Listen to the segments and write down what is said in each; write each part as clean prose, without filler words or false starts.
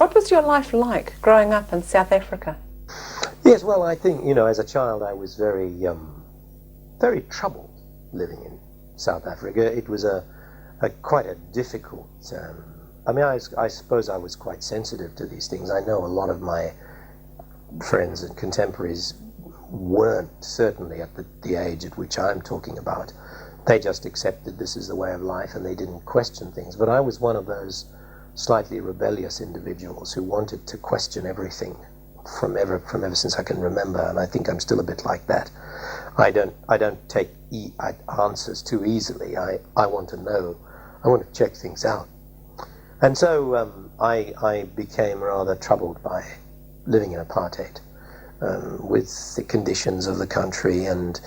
What was your life like growing up in South Africa? Yes, well, I think, you know, as a child I was very, very troubled living in South Africa. It was quite a difficult, I mean, I suppose I was quite sensitive to these things. I know a lot of my friends and contemporaries weren't, certainly at the age at which I'm talking about. They just accepted this is the way of life and they didn't question things. But I was one of those slightly rebellious individuals who wanted to question everything from ever since I can remember, and I think I'm still a bit like that. I don't take answers too easily. I want to know. I want to check things out. And so I became rather troubled by living in apartheid, with the conditions of the country and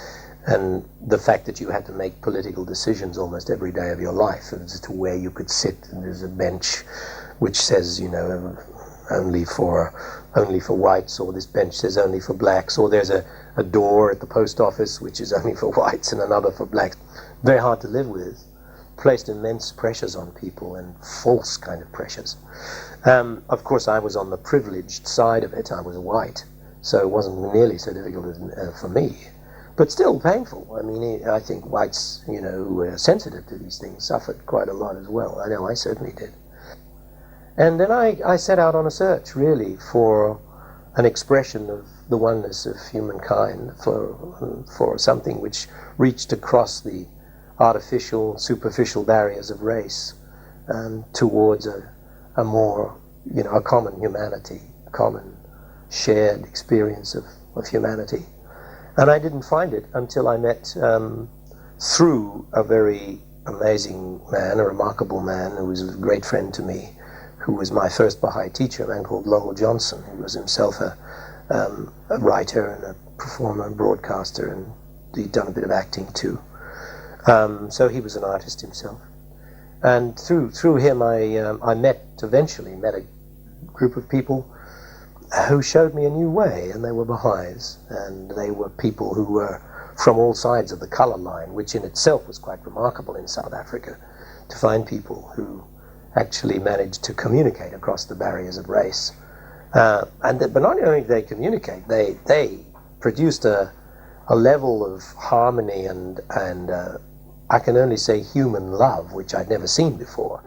the fact that you had to make political decisions almost every day of your life as to where you could sit. And there's a bench which says, you know, only for whites, or this bench says only for blacks, or there's a door at the post office which is only for whites and another for blacks. Very hard to live with. Placed immense pressures on people, and false kind of pressures. Of course, I was on the privileged side of it. I was white, so it wasn't nearly so difficult for me, but still painful. I mean, I think whites, you know, who were sensitive to these things suffered quite a lot as well. I know I certainly did. And then I set out on a search, really, for an expression of the oneness of humankind, for something which reached across the artificial, superficial barriers of race towards a more, you know, a common humanity, a common shared experience of humanity. And I didn't find it until I met, through a very amazing man, a remarkable man who was a great friend to me, who was my first Baha'i teacher, a man called Lowell Johnson, who was himself a writer and a performer and broadcaster, and he'd done a bit of acting too. So he was an artist himself. And through him I eventually met a group of people who showed me a new way, and they were Baha'is, and they were people who were from all sides of the color line, which in itself was quite remarkable in South Africa, to find people who actually managed to communicate across the barriers of race. But not only did they communicate, they produced a level of harmony and I can only say human love, which I'd never seen before.